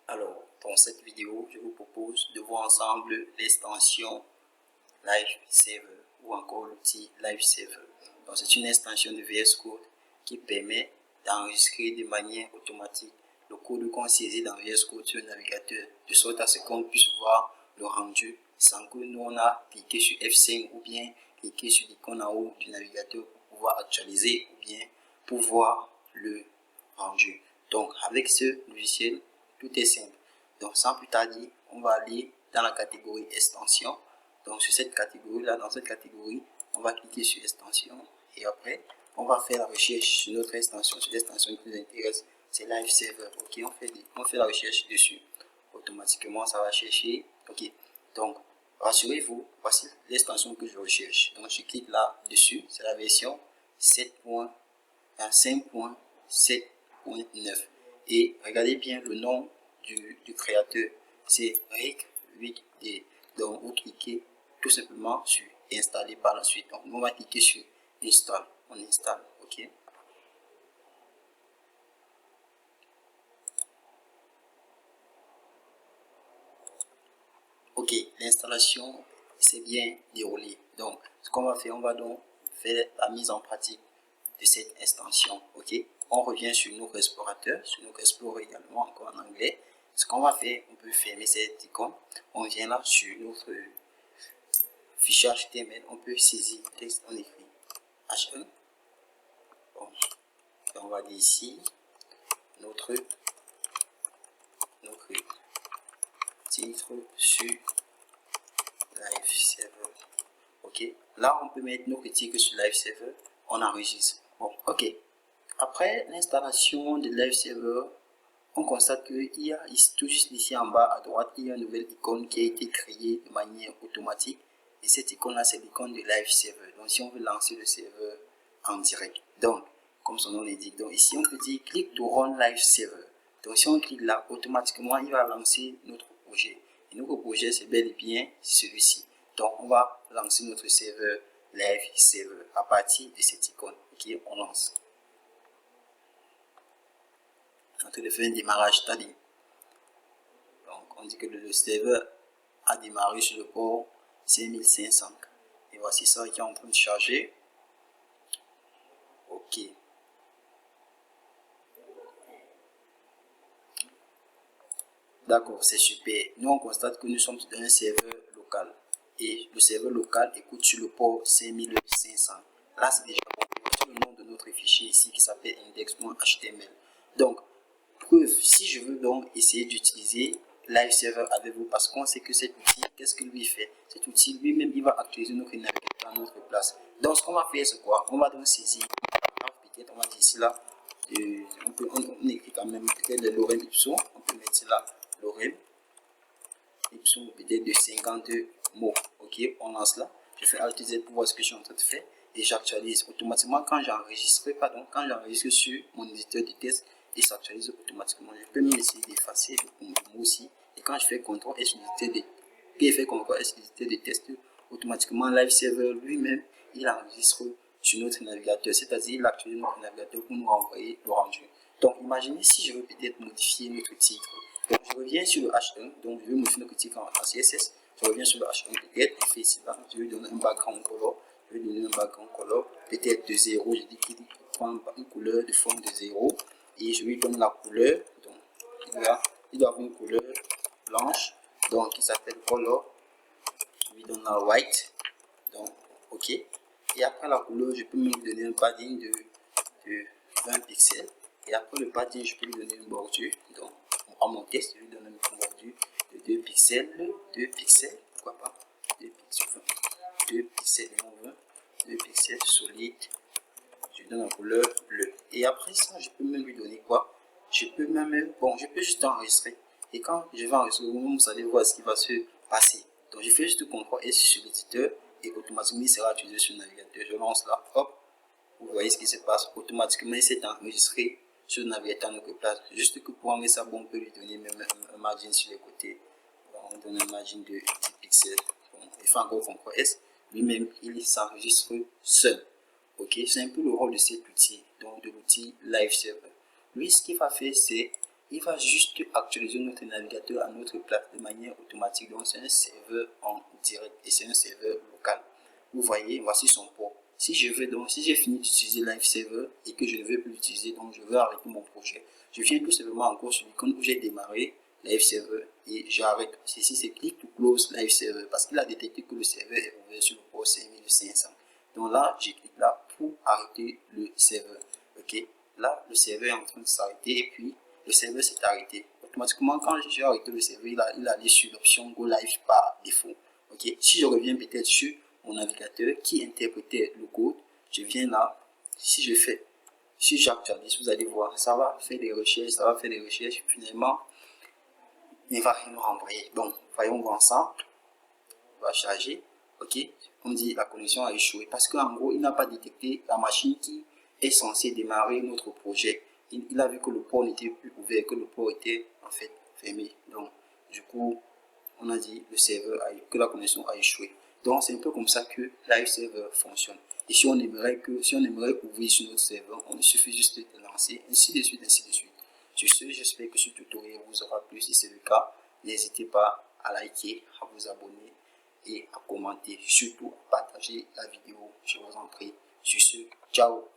Alors, dans cette vidéo, je vous propose de voir ensemble l'extension Lifesaver ou encore l'outil Lifesaver. Donc, c'est une extension de VS Code qui permet d'enregistrer de manière automatique le code qu'on saisit dans VS Code sur le navigateur, de sorte à ce qu'on puisse voir le rendu sans que nous on a cliqué sur F5 ou bien cliqué sur l'icône en haut du navigateur pour pouvoir actualiser ou bien pour voir le rendu. Donc, avec ce logiciel, tout est simple. Donc, sans plus tarder, on va aller dans la catégorie extension. Donc, sur cette catégorie-là, dans cette catégorie, on va cliquer sur extension et après, on va faire la recherche sur notre extension, sur l'extension qui nous intéresse, c'est Lifesaver. Ok, on fait la recherche dessus. Automatiquement, ça va chercher. Ok, donc, rassurez-vous, voici l'extension que je recherche. Donc, je clique là dessus, c'est la version 5.7.9. Et regardez bien le nom du créateur, c'est Rick Wigde. Donc vous cliquez tout simplement sur installer par la suite. Donc on va cliquer sur install, on installe. Ok, ok, l'installation s'est bien déroulée. Donc ce qu'on va faire, on va donc faire la mise en pratique de cette extension. Ok, on revient sur notre explorateur, sur notre explorer également, encore en anglais. Ce qu'on va faire, on peut fermer cette icône. On vient là sur notre fichier HTML, on peut saisir le texte, on écrit H1. Bon, et on va dire ici notre titre sur Lifesaver. Ok, là on peut mettre nos critiques sur Lifesaver, on enregistre. Bon, ok. Après l'installation de Lifesaver, on constate qu'il y a tout juste ici en bas à droite, il y a une nouvelle icône qui a été créée de manière automatique. Et cette icône là, c'est l'icône de Lifesaver. Donc si on veut lancer le serveur en direct, donc comme son nom l'indique, donc ici on peut dire click to run Lifesaver. Donc si on clique là, automatiquement il va lancer notre projet. Et notre projet c'est bel et bien celui-ci. Donc on va lancer notre serveur Lifesaver à partir de cette icône. Ok, on lance. En train de faire un démarrage tardive. Donc on dit que le serveur a démarré sur le port 5500. Et voici ça qui est en train de charger. Ok. D'accord, c'est super. Nous on constate que nous sommes dans un serveur local. Et le serveur local écoute sur le port 5500. Là c'est déjà bon. Voici le nom de notre fichier ici qui s'appelle index.html. Donc, preuve, si je veux donc essayer d'utiliser Lifesaver avec vous, parce qu'on sait que cet outil, qu'est-ce qu'il lui fait? Cet outil lui-même, il va actualiser notre navigateur à notre place. Donc, ce qu'on va faire, c'est quoi? On va donc saisir, peut-être, on va dire ici là, on écrit quand même peut-être le lorem ipsum, on peut mettre là, lorem ipsum, peut-être de 50 mots. Ok, on lance là. Je fais Alt Z pour voir ce que je suis en train de faire et j'actualise automatiquement quand j'enregistre, quand j'enregistre sur mon éditeur de test. Et s'actualise automatiquement. Je peux même essayer d'effacer le mot aussi. Et quand je fais CTRL S unité de test, automatiquement Lifesaver lui-même, il enregistre sur notre navigateur. C'est-à-dire, il actualise notre navigateur pour nous renvoyer le rendu. Donc, imaginez si je veux peut-être modifier notre titre. Donc, je reviens sur le H1. Donc, je vais modifier notre titre en CSS. Je reviens sur le H1 peut-être. Je fais ici là. Je vais donner un background color. Je vais donner un background color. Peut-être de 0. Je dis qu'il prend une couleur de forme de 0. Et je lui donne la couleur, donc il doit avoir une couleur blanche, donc qui s'appelle color. Je lui donne la white, donc ok. Et après la couleur, je peux même lui donner un padding de 20 pixels. Et après le padding, je peux lui donner une bordure. Donc à mon test, je lui donne une bordure de 2 pixels, pourquoi pas 2 pixels, 2 pixels et 2 pixels solides. Je donne la couleur bleue. Et après ça, je peux même lui donner quoi? Je peux même, bon, je peux juste enregistrer. Et quand je vais enregistrer, vous allez voir ce qui va se passer. Donc, je fais juste CTRL S sur l'éditeur et automatiquement, il sera utilisé sur le navigateur. Je lance là, hop, vous voyez ce qui se passe. Automatiquement, il s'est enregistré sur le navigateur à notre place. Juste que pour enregistrer ça, bon, on peut lui donner même un margin sur les côtés. Bon, on donne un margin de 10 pixels. Bon, il fait encore CTRL S. Lui-même, il s'enregistre seul. Ok, c'est un peu le rôle de cet outil, donc de l'outil Lifesaver. Lui, ce qu'il va faire, c'est il va juste actualiser notre navigateur à notre place de manière automatique. Donc c'est un serveur en direct et c'est un serveur local. Vous voyez, voici son port. Si j'ai fini d'utiliser Live Server et que je ne veux plus l'utiliser, donc je veux arrêter mon projet, je viens tout simplement encore sur l'icône où j'ai démarré Live Server et j'arrête. Ici c'est click to close Live Server parce qu'il a détecté que le serveur est ouvert sur le port 5500. Donc là, j'ai cliqué là pour arrêter le serveur. Ok, là le serveur est en train de s'arrêter et puis le serveur s'est arrêté. Automatiquement, quand j'ai arrêté le serveur, il a allé sur l'option Go Live par défaut. Ok, si je reviens peut-être sur mon navigateur qui interprétait le code, je viens là, si j'actualise, vous allez voir, ça va faire des recherches, finalement, il va nous renvoyer. Donc, voyons voir ça, on va charger, ok, on dit la connexion a échoué, parce qu'en gros, il n'a pas détecté la machine qui est censée démarrer notre projet. Il a vu que le port n'était plus ouvert, que le port était en fait fermé. Donc, du coup, on a dit que la connexion a échoué. Donc, c'est un peu comme ça que Live Server fonctionne. Et si on aimerait ouvrir sur notre serveur, il suffit juste de lancer, ainsi de suite, ainsi de suite. Sur ce, j'espère que ce tutoriel vous aura plu. Si c'est le cas, n'hésitez pas à liker, à vous abonner et à commenter. Surtout, à partager la vidéo, je vous en prie. Sur ce, ciao.